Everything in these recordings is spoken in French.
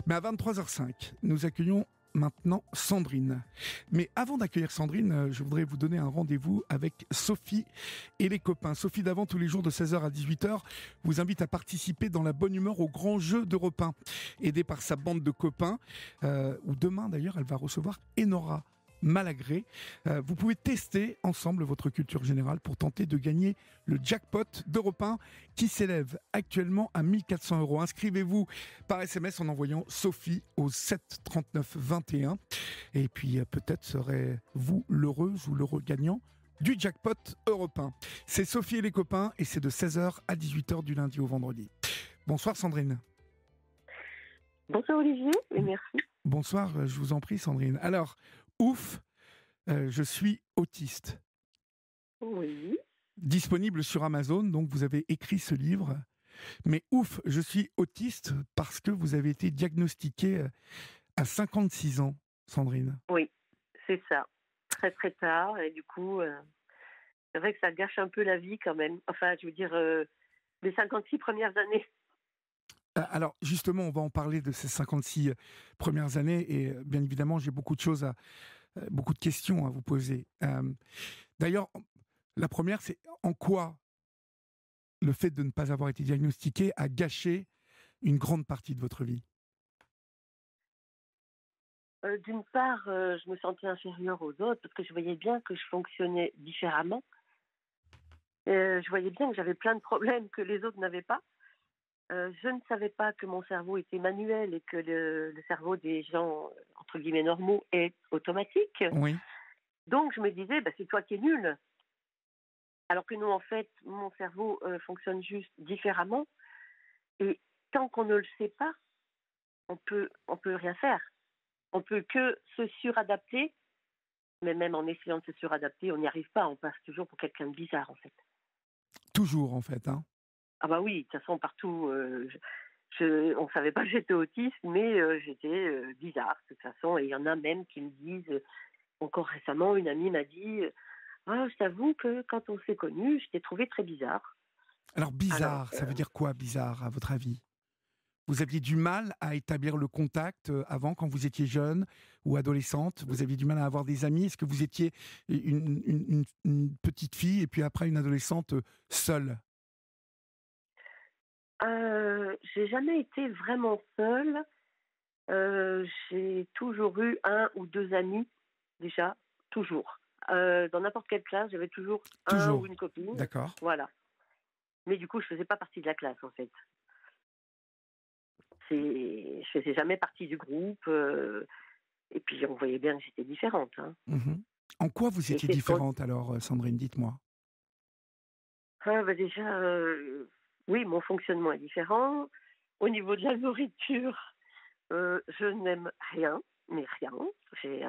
Mais à 23h05, nous accueillons maintenant Sandrine. Mais avant d'accueillir Sandrine, je voudrais vous donner un rendez-vous avec Sophie et les copains. Sophie Davant, tous les jours de 16h à 18h, vous invite à participer dans la bonne humeur au grand jeu d'Europe 1. Aidée par sa bande de copains, où demain d'ailleurs elle va recevoir Enora Malagré. Vous pouvez tester ensemble votre culture générale pour tenter de gagner le jackpot d'Europe 1 qui s'élève actuellement à 1 400 €. Inscrivez-vous par SMS en envoyant Sophie au 7 39 21. Et puis peut-être serez-vous l'heureuse ou l'heureux gagnant du jackpot Europe 1. C'est Sophie et les copains et c'est de 16h à 18h du lundi au vendredi. Bonsoir Sandrine. Bonsoir Olivier et merci. Bonsoir, je vous en prie Sandrine. Alors, ouf, je suis autiste. Oui. Disponible sur Amazon, donc vous avez écrit ce livre. Mais ouf, je suis autiste parce que vous avez été diagnostiquée à 56 ans, Sandrine. Oui, c'est ça. Très très tard et du coup, c'est vrai que ça gâche un peu la vie quand même. Enfin, je veux dire, les 56 premières années. Alors justement, on va en parler de ces 56 premières années et bien évidemment, j'ai beaucoup de questions à vous poser. D'ailleurs, la première, c'est en quoi le fait de ne pas avoir été diagnostiqué a gâché une grande partie de votre vie? D'une part, je me sentais inférieure aux autres parce que je voyais bien que je fonctionnais différemment. Je voyais bien que j'avais plein de problèmes que les autres n'avaient pas. Je ne savais pas que mon cerveau était manuel et que le cerveau des gens, entre guillemets, normaux est automatique. Oui. Donc, je me disais, bah, c'est toi qui es nul. Alors que non, en fait, mon cerveau fonctionne juste différemment. Et tant qu'on ne le sait pas, on peut rien faire. On peut que se suradapter. Mais même en essayant de se suradapter, on n'y arrive pas. On passe toujours pour quelqu'un de bizarre, en fait. Toujours, en fait. Hein. Ah bah oui, de toute façon, partout, on ne savait pas que j'étais autiste, mais j'étais bizarre, de toute façon. Et il y en a même qui me disent, encore récemment, une amie m'a dit, ah, je t'avoue que quand on s'est connus, je t'ai trouvé très bizarre. Alors, bizarre, Alors, ça veut dire quoi, bizarre, à votre avis? Vous aviez du mal à établir le contact avant, quand vous étiez jeune ou adolescente? Vous aviez du mal à avoir des amis? Est-ce que vous étiez une petite fille et puis après une adolescente seule? j'ai jamais été vraiment seule. J'ai toujours eu un ou deux amis, déjà, toujours. Dans n'importe quelle classe, j'avais toujours un ou Toujours. une copine. D'accord. Voilà. Mais du coup, je faisais pas partie de la classe, en fait. Je faisais jamais partie du groupe. Et puis, on voyait bien que j'étais différente. Hein. Mhm. En quoi vous Et étiez c'est pour... différente alors, Sandrine? Dites-moi. Ah, bah déjà, oui, mon fonctionnement est différent. Au niveau de la nourriture, je n'aime rien, mais rien. J'ai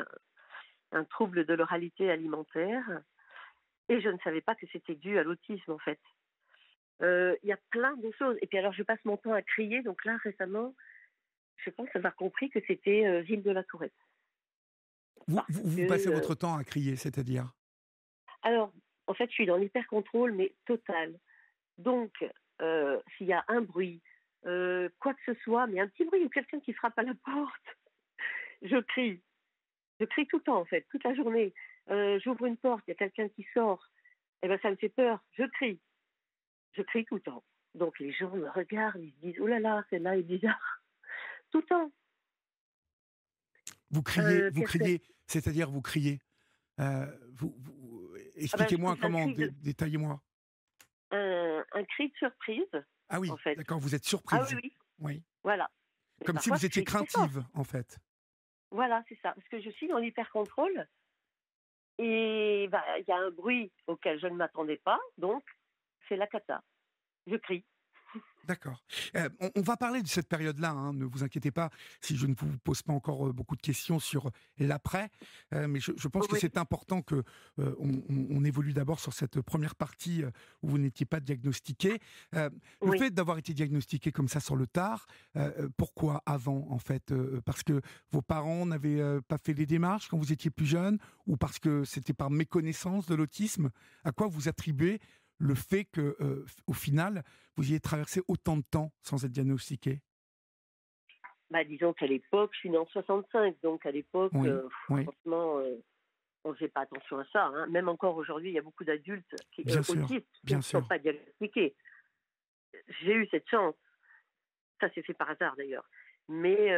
un trouble de l'oralité alimentaire et je ne savais pas que c'était dû à l'autisme, en fait. Il y a plein de choses. Et puis alors, je passe mon temps à crier. Donc là, récemment, je pense avoir compris que c'était Gilles de la Tourette. Parce Vous que, passez votre temps à crier, c'est-à-dire? alors, en fait, je suis dans l'hyper-contrôle, mais total. Donc, s'il y a un bruit, quoi que ce soit, mais un petit bruit ou quelqu'un qui frappe à la porte, je crie. Je crie tout le temps, en fait, toute la journée. J'ouvre une porte, il y a quelqu'un qui sort, et ben ça me fait peur, je crie. Je crie tout le temps. Donc les gens me regardent, ils se disent, oh là là, celle-là est bizarre. Tout le temps. Vous Qu'est-ce que... criez, c'est-à-dire vous criez. Ah ben, Expliquez-moi comment, détaillez-moi. un cri de surprise, Ah oui, en fait. d'accord, vous êtes Ah oui, surprise. oui, Oui. voilà. Mais Comme si parfois, vous je étiez crie très fort. craintive, en fait. Voilà, c'est ça. Parce que je suis dans l'hyper-contrôle et bah, il y a un bruit auquel je ne m'attendais pas, donc c'est la cata. Je crie. D'accord. On va parler de cette période-là, hein, ne vous inquiétez pas si je ne vous pose pas encore beaucoup de questions sur l'après, mais je pense que Oui, c'est important que on évolue d'abord sur cette première partie où vous n'étiez pas diagnostiqué. Le oui. fait d'avoir été diagnostiqué comme ça sur le tard, pourquoi avant en fait? Parce que vos parents n'avaient pas fait les démarches quand vous étiez plus jeune, ou parce que c'était par méconnaissance de l'autisme? À quoi vous attribuez le fait que, au final, vous ayez traversé autant de temps sans être diagnostiqué? Bah, disons qu'à l'époque, je suis née en 65, donc à l'époque, Oui, oui, franchement, on ne faisait pas attention à ça, hein. Même encore aujourd'hui, il y a beaucoup d'adultes bien sûr, autistes qui ne bien sont sûr. pas diagnostiqués. J'ai eu cette chance. Ça s'est fait par hasard d'ailleurs. Mais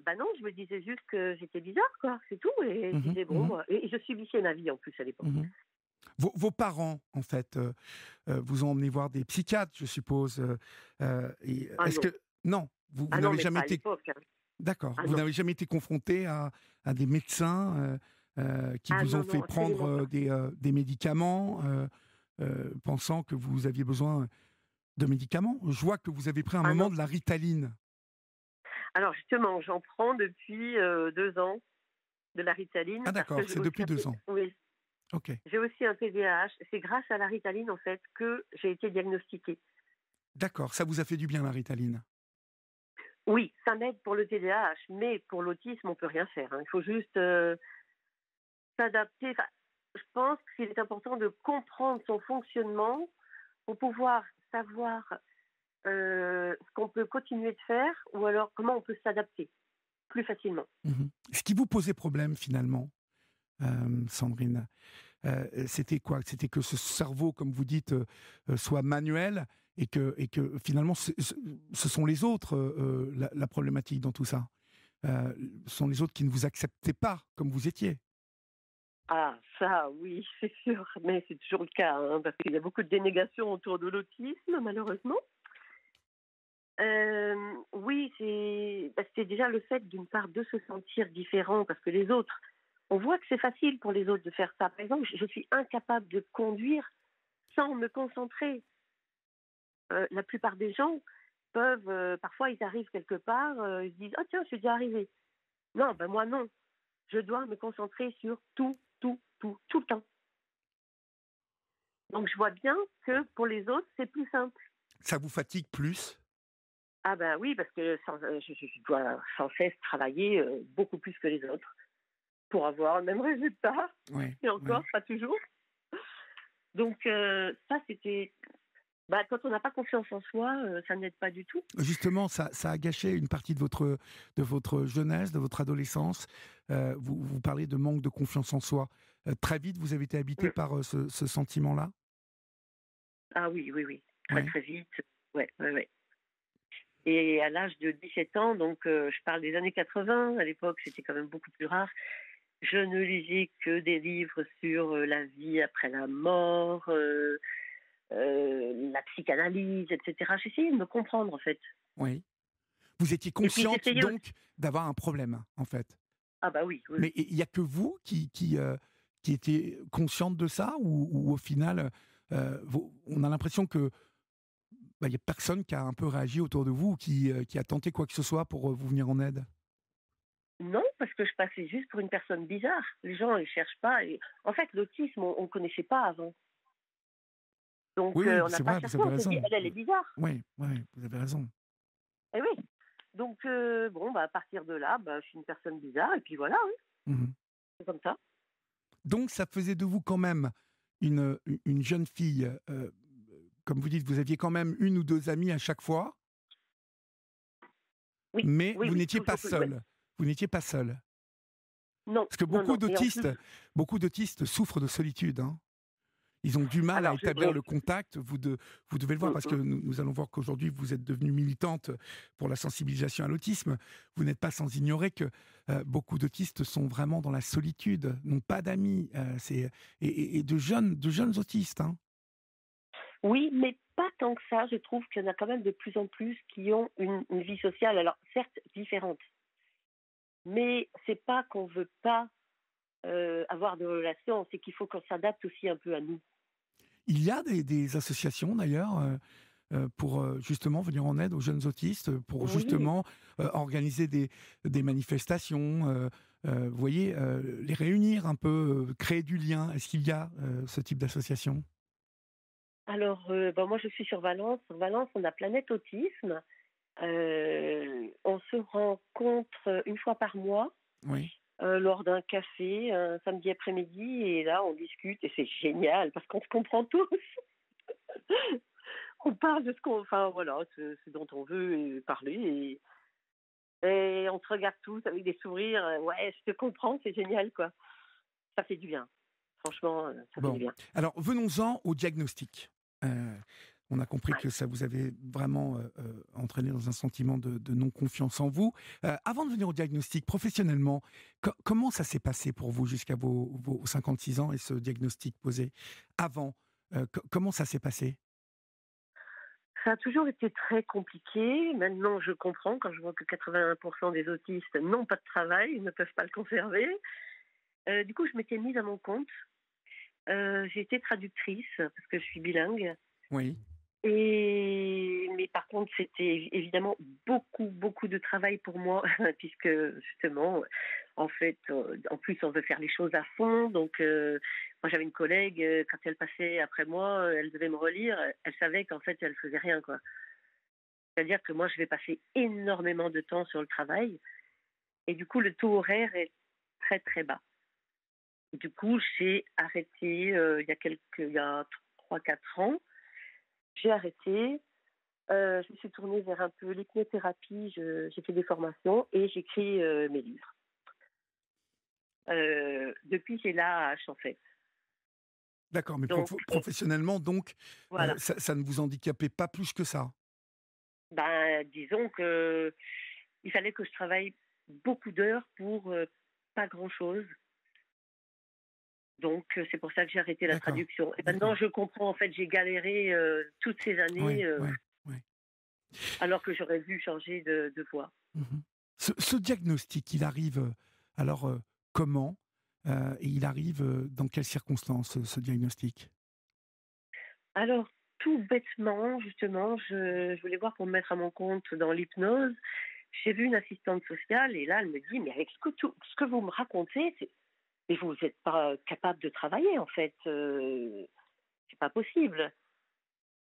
bah non, je me disais juste que j'étais bizarre, quoi, c'est tout. Et je Mhm, disais, bon, mhm, bah, et je subissais ma vie en plus à l'époque. mhm. Vos parents, en fait, vous ont emmené voir des psychiatres, je suppose. Ah Est-ce non, que non, vous ah non, n'avez mais jamais pas à été l'époque, hein. d'accord, Ah vous non, n'avez jamais été confronté à des médecins qui ah vous ont non, fait non, prendre absolument pas. des médicaments, pensant que vous aviez besoin de médicaments. Je vois que vous avez pris un Ah moment non. de la Ritaline. Alors justement, j'en prends depuis 2 ans de la Ah Ritaline parce que d'accord, j'ai c'est aussi depuis 2 ans. oui, Ok, j'ai aussi un TDAH. C'est grâce à la Ritaline en fait que j'ai été diagnostiquée. d'accord, ça vous a fait du bien la Ritaline. Oui, ça m'aide pour le TDAH, mais pour l'autisme, on peut rien faire, hein. Il faut juste s'adapter. Enfin, je pense qu'il est important de comprendre son fonctionnement pour pouvoir savoir ce qu'on peut continuer de faire ou alors comment on peut s'adapter plus facilement. Mhm. Ce qui vous posait problème finalement, Sandrine, c'était quoi? C'était que ce cerveau, comme vous dites, soit manuel et que finalement, ce sont les autres la problématique dans tout ça. Ce sont les autres qui ne vous acceptaient pas comme vous étiez. Ah, ça, oui, c'est sûr, mais c'est toujours le cas, hein, parce qu'il y a beaucoup de dénégation autour de l'autisme, malheureusement. Oui, c'est déjà le fait, d'une part, de se sentir différent, parce que les autres, on voit que c'est facile pour les autres de faire ça. Par exemple, je suis incapable de conduire sans me concentrer. La plupart des gens peuvent, parfois, ils arrivent quelque part, ils se disent, ah tiens, je suis déjà arrivé. Non, ben moi non. Je dois me concentrer sur tout, tout, tout, tout le temps. Donc je vois bien que pour les autres, c'est plus simple. Ça vous fatigue plus? Ah ben oui, parce que je dois sans cesse travailler beaucoup plus que les autres pour avoir le même résultat. Oui, Et oui. encore, pas toujours. Donc ça, c'était... Bah, quand on n'a pas confiance en soi, ça n'aide pas du tout. Justement, ça a gâché une partie de votre jeunesse, de votre adolescence. Vous parlez de manque de confiance en soi. Très vite, vous avez été habité Mm. par ce sentiment-là? Ah oui, oui, oui. Très, Oui. très vite. Ouais, ouais, ouais. Et à l'âge de 17 ans, donc je parle des années 80, à l'époque c'était quand même beaucoup plus rare, je ne lisais que des livres sur la vie après la mort, la psychanalyse, etc. J'essayais de me comprendre en fait. Oui. Vous étiez Et puis consciente j'essayais aussi. donc d'avoir un problème, en fait? Ah bah oui, oui, Mais oui. il y a que vous qui étiez consciente de ça ou au final, on a l'impression que, bah, il y a personne qui a un peu réagi autour de vous ou qui a tenté quoi que ce soit pour, vous venir en aide? Non, parce que je passais juste pour une personne bizarre. Les gens ne cherchent pas. Et... En fait, l'autisme, on ne connaissait pas avant. Oui, Donc oui, on n'a c'est pas vrai, vous cherché, avez on s'est dit, raison. elle est bizarre. Oui, oui, vous avez raison. Eh oui. Donc bon, bah, à partir de là, bah, je suis une personne bizarre, et puis voilà, oui, Mmh. c'est comme ça. Donc ça faisait de vous quand même une jeune fille, comme vous dites, vous aviez quand même une ou 2 amies à chaque fois, Oui, mais oui, vous oui, n'étiez pas toujours, ouais. seule. Vous n'étiez pas seule. Non, Parce que non, non. Et en plus, beaucoup d'autistes souffrent de solitude, hein. Ils ont du mal à alors, établir oui, le contact. Vous devez le voir parce que mm. nous allons voir qu'aujourd'hui vous êtes devenue militante pour la sensibilisation à l'autisme. Vous n'êtes pas sans ignorer que beaucoup d'autistes sont vraiment dans la solitude, n'ont pas d'amis, et de jeunes autistes, hein. Oui, mais pas tant que ça. Je trouve qu'il y en a quand même de plus en plus qui ont une vie sociale, alors certes différente, mais c'est pas qu'on veut pas avoir de relations, c'est qu'il faut qu'on s'adapte aussi un peu à nous. Il y a des associations d'ailleurs pour justement venir en aide aux jeunes autistes, pour Oui, justement organiser des manifestations, vous voyez, les réunir un peu, créer du lien. Est-ce qu'il y a ce type d'association? alors ben, moi je suis sur Valence. Sur Valence, on a Planète Autisme. On se rencontre une fois par mois Oui. lors d'un café, un samedi après-midi, et là on discute et c'est génial parce qu'on se comprend tous. On parle de ce qu'on, enfin voilà, ce dont on veut parler, Et on se regarde tous avec des sourires. Ouais, je te comprends, c'est génial, quoi. Ça fait du bien. Franchement, ça fait du Bon, bien. alors venons-en au diagnostic. On a compris Ouais. que ça vous avait vraiment entraîné dans un sentiment de non-confiance en vous. Avant de venir au diagnostic, professionnellement, comment ça s'est passé pour vous jusqu'à vos 56 ans et ce diagnostic posé? Avant, comment ça s'est passé? Ça a toujours été très compliqué. Maintenant, je comprends quand je vois que 81% des autistes n'ont pas de travail, ils ne peuvent pas le conserver. Du coup, je m'étais mise à mon compte. J'ai été traductrice parce que je suis bilingue. Oui, Mais par contre, c'était évidemment beaucoup, beaucoup de travail pour moi, puisque justement, en fait, en plus, on veut faire les choses à fond. Donc, moi, j'avais une collègue, quand elle passait après moi, elle devait me relire. Elle savait qu'en fait, elle faisait rien, quoi. C'est-à-dire que moi, je vais passer énormément de temps sur le travail, et du coup, le taux horaire est très, très bas. Du coup, j'ai arrêté il y a 3, 4 ans. J'ai arrêté. Je me suis tournée vers un peu l'hypnothérapie, j'ai fait des formations et j'écris mes livres. Depuis, j'ai l'AAH en fait. d'accord, mais Donc, professionnellement, donc, voilà. ça ne vous handicapait pas plus que ça? Ben, disons que il fallait que je travaille beaucoup d'heures pour pas grand-chose. Donc, c'est pour ça que j'ai arrêté la D'accord, traduction. Et maintenant, d'accord. je comprends. En fait, j'ai galéré toutes ces Ouais, années ouais, ouais. alors que j'aurais dû changer de voie. Mmh. Ce diagnostic, il arrive, alors, comment? Et il arrive, dans quelles circonstances, ce diagnostic? Alors, tout bêtement, justement, je voulais voir pour me mettre à mon compte dans l'hypnose. J'ai vu une assistante sociale et là, elle me dit, mais avec ce que vous me racontez, mais vous n'êtes pas capable de travailler en fait. C'est pas possible.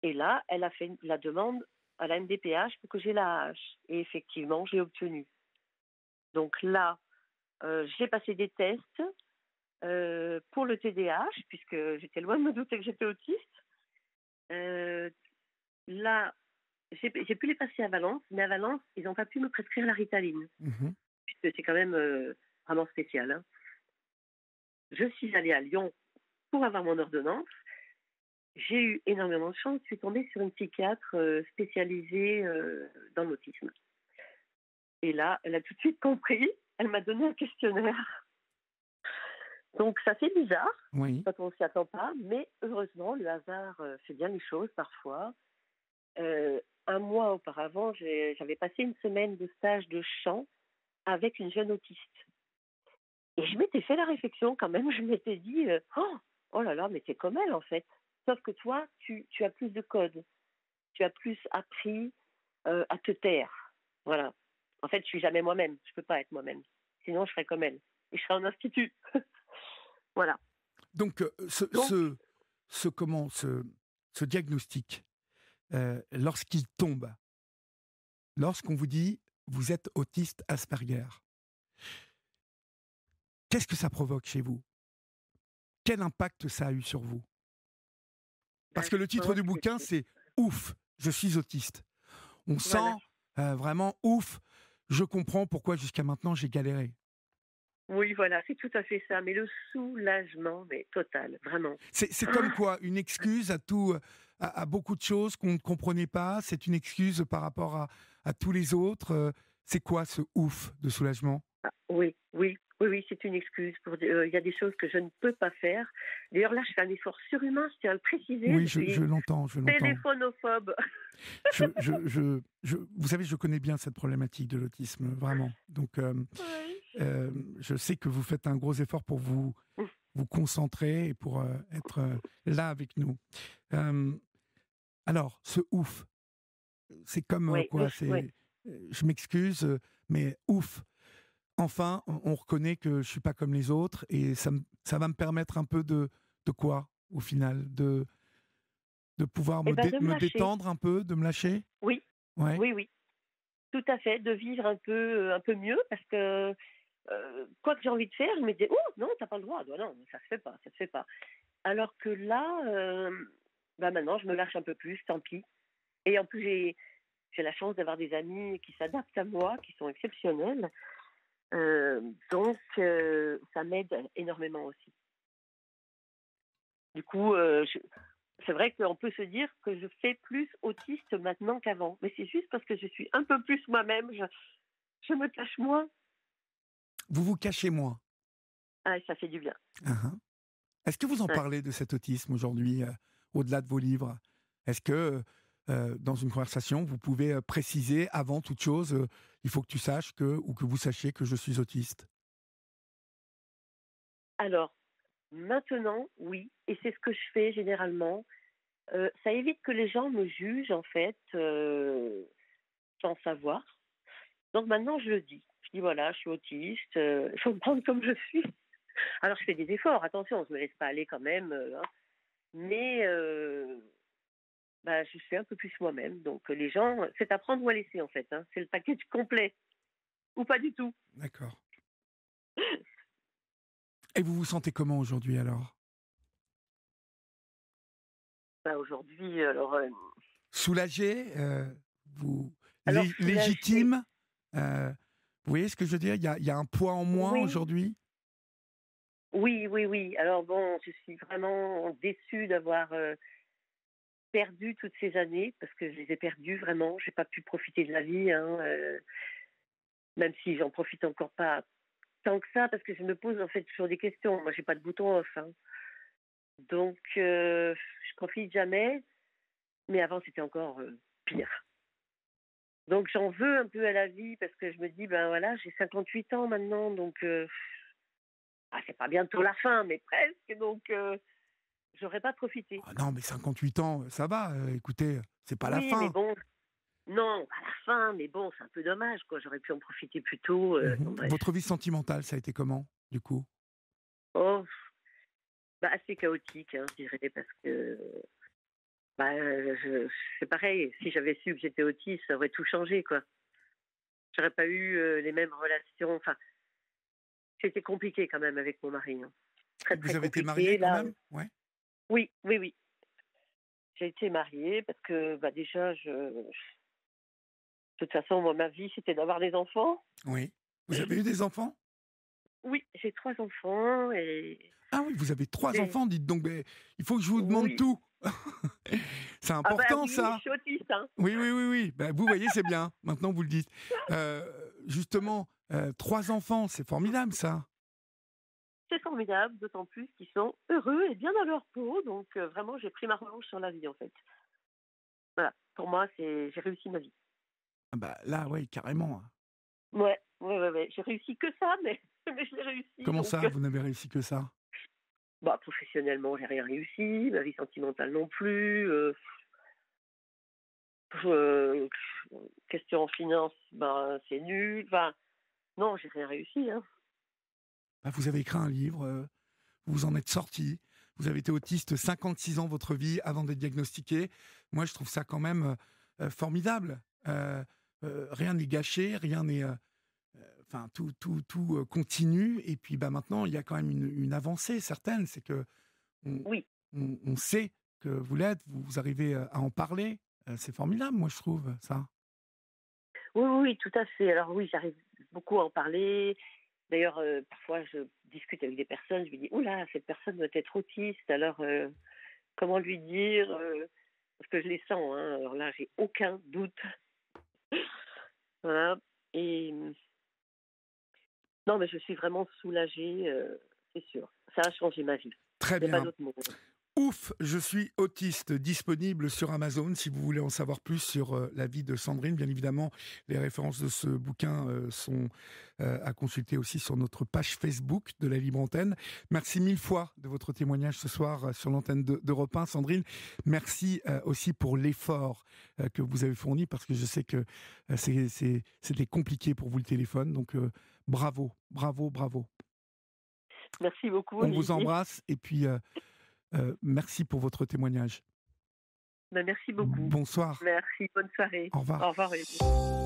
Et là, elle a fait la demande à la MDPH pour que j'ai la hache. Et effectivement, j'ai obtenu. Donc là, j'ai passé des tests pour le TDAH, puisque j'étais loin de me douter que j'étais autiste. Euh, Là, j'ai pu les passer à Valence, mais à Valence, ils n'ont pas pu me prescrire la Ritaline, Mmh. puisque c'est quand même vraiment spécial, hein. Je suis allée à Lyon pour avoir mon ordonnance. J'ai eu énormément de chance. Je suis tombée sur une psychiatre spécialisée dans l'autisme. Et là, elle a tout de suite compris. Elle m'a donné un questionnaire. Donc, ça fait bizarre Oui. quand on s'y attend pas, mais heureusement, le hasard fait bien les choses parfois. Un mois auparavant, j'avais passé une semaine de stage de chant avec une jeune autiste. Et je m'étais fait la réflexion quand même, je m'étais dit, oh là là, mais t'es comme elle en fait. Sauf que toi, tu as plus de codes, tu as plus appris à te taire. Voilà. En fait, je suis jamais moi-même, je peux pas être moi-même. Sinon, je serais comme elle. Et je serais en institut. Voilà. Donc, Donc, ce diagnostic, lorsqu'il tombe, lorsqu'on vous dit: «Vous êtes autiste Asperger», qu'est-ce que ça provoque chez vous? Quel impact ça a eu sur vous? ben, Parce que je le titre pense du que bouquin, c'est «Ouf, je suis autiste». On voilà. sent, vraiment: «Ouf, je comprends pourquoi jusqu'à maintenant j'ai galéré». Oui, voilà, c'est tout à fait ça. Mais le soulagement, mais total, vraiment. C'est comme quoi? Une excuse à tout, à beaucoup de choses qu'on ne comprenait pas? C'est une excuse par rapport à tous les autres? C'est quoi ce «ouf» de soulagement? Ah, oui, oui, oui, oui, c'est une excuse pour dire, il y a des choses que je ne peux pas faire. D'ailleurs, là, je fais un effort surhumain, je tiens à le préciser, Oui, je je suis l'entends, je l'entends. téléphonophobe. Vous savez, je connais bien cette problématique de l'autisme, vraiment. Donc, Oui. je sais que vous faites un gros effort pour vous concentrer et pour, être, là avec nous. Hem, alors ce «ouf», c'est comme, Oui, quoi? oui. C'est, je m'excuse, mais ouf, enfin, on reconnaît que je suis pas comme les autres et ça va me permettre un peu de quoi, au final? De pouvoir Eh ben, de me me lâcher. détendre un peu, de me lâcher? Oui, Ouais. oui, oui, tout à fait, de vivre un peu mieux parce que quoi que j'ai envie de faire, je me dis, oh non, t'as pas le droit. Ah, non, ça se fait pas, ça se fait pas. Alors que là, bah maintenant, je me lâche un peu plus, tant pis. Et en plus, j'ai la chance d'avoir des amis qui s'adaptent à moi, qui sont exceptionnels. Donc, ça m'aide énormément aussi. Du coup, c'est vrai qu'on peut se dire que je fais plus autiste maintenant qu'avant. Mais c'est juste parce que je suis un peu plus moi-même. Je me cache moins. Vous vous cachez moins. Ah, ça fait du bien. Uh-huh. Est-ce que vous en Ouais. parlez de cet autisme aujourd'hui, au-delà de vos livres? Est-ce que dans une conversation, vous pouvez préciser avant toute chose, il faut que tu saches que, ou que vous sachiez que je suis autiste? Alors, maintenant, oui. Et c'est ce que je fais généralement. Ça évite que les gens me jugent, en fait, sans savoir. Donc maintenant, je le dis. Je dis, voilà, je suis autiste. Il faut me prendre comme je suis. Alors, je fais des efforts. Attention, je ne me laisse pas aller quand même. Hein. Mais bah, je suis un peu plus moi-même. Donc, les gens, c'est à prendre ou à laisser, en fait. Hein. C'est le package complet. Ou pas du tout. D'accord. Et vous vous sentez comment aujourd'hui alors? Bah, aujourd'hui, Soulagé, vous alors soulagée. légitime? Vous voyez ce que je veux dire? Il y a un poids en moins Oui, aujourd'hui? oui, oui, oui. Alors bon, je suis vraiment déçue d'avoir perdu toutes ces années parce que je les ai perdues vraiment. J'ai pas pu profiter de la vie, hein, même si j'en profite encore pas tant que ça parce que je me pose en fait toujours des questions. Moi, j'ai pas de bouton off, hein. Donc je profite jamais. Mais avant, c'était encore pire. Donc j'en veux un peu à la vie parce que je me dis ben voilà, j'ai 58 ans maintenant, donc c'est pas bientôt la fin, mais presque. Donc j'aurais pas profité. Ah non, mais 58 ans, ça va, écoutez, c'est pas la Oui, mais fin. bon, non, pas la fin, mais bon, c'est un peu dommage, quoi. J'aurais pu en profiter plus tôt. Bon, bref. Votre vie sentimentale, ça a été comment, du coup? Oh, bah, assez chaotique, hein, je dirais, parce que bah, c'est pareil. Si j'avais su que j'étais autiste, ça aurait tout changé, quoi. J'aurais pas eu les mêmes relations. Enfin, c'était compliqué quand même avec mon mari. Hein. Très, Vous très avez été marié compliqué. quand Là, même? Ouais. oui, oui, oui. J'ai été mariée parce que bah, déjà, de toute façon, moi, ma vie, c'était d'avoir des enfants. Oui. Vous avez eu des enfants? Oui, j'ai 3 enfants et Ah oui, vous avez 3 j'ai- enfants, dites donc, mais il faut que je vous demande oui. tout. C'est Ah bah important oui, je ça. suis autiste, hein. Oui, oui, oui, oui. Bah, vous voyez, c'est bien. Maintenant, vous le dites. Heu, justement, 3 enfants, c'est formidable ça. C'est formidable, d'autant plus qu'ils sont heureux et bien dans leur peau. Donc vraiment, j'ai pris ma revanche sur la vie, en fait. Voilà, pour moi, j'ai réussi ma vie. Ah bah, là, ouais, carrément. Ouais, ouais, ouais, ouais. J'ai réussi que ça, mais, mais je l'ai réussi. Comment Donc, ça, vous n'avez réussi que ça? bah, professionnellement, j'ai rien réussi. Ma vie sentimentale non plus. Euh, question en finance, ben, c'est nul. Enfin, non, j'ai rien réussi. Hein. Bah, vous avez écrit un livre, vous vous en êtes sorti. Vous avez été autiste 56 ans votre vie avant d'être diagnostiqué. Moi, je trouve ça quand même formidable. Rien n'est gâché, rien n'est. Enfin, tout continue. Et puis, bah, maintenant, il y a quand même une avancée certaine. C'est que on, Oui, on sait que vous l'êtes, vous arrivez à en parler. C'est formidable, moi, je trouve, ça. oui, oui, oui, tout à fait. Alors oui, j'arrive beaucoup à en parler. D'ailleurs, parfois, je discute avec des personnes, je me dis, oula, cette personne doit être autiste, alors comment lui dire parce que je les sens, hein, alors là, j'ai aucun doute. Voilà. Et non, mais je suis vraiment soulagée, c'est sûr. Ça a changé ma vie. Très Il n'y a pas bien. d'autre mot. Ouf, je suis autiste, disponible sur Amazon si vous voulez en savoir plus sur la vie de Sandrine. Bien évidemment, les références de ce bouquin sont à consulter aussi sur notre page Facebook de la Libre Antenne. Merci mille fois de votre témoignage ce soir sur l'antenne d'Europe 1, Sandrine. Merci aussi pour l'effort que vous avez fourni parce que je sais que c'était compliqué pour vous le téléphone. Donc bravo, bravo, bravo. Merci beaucoup, On vous Olivier. embrasse et puis merci pour votre témoignage. Ben, merci beaucoup. Bonsoir. Merci, bonne soirée. Au revoir. Au revoir, Olivier.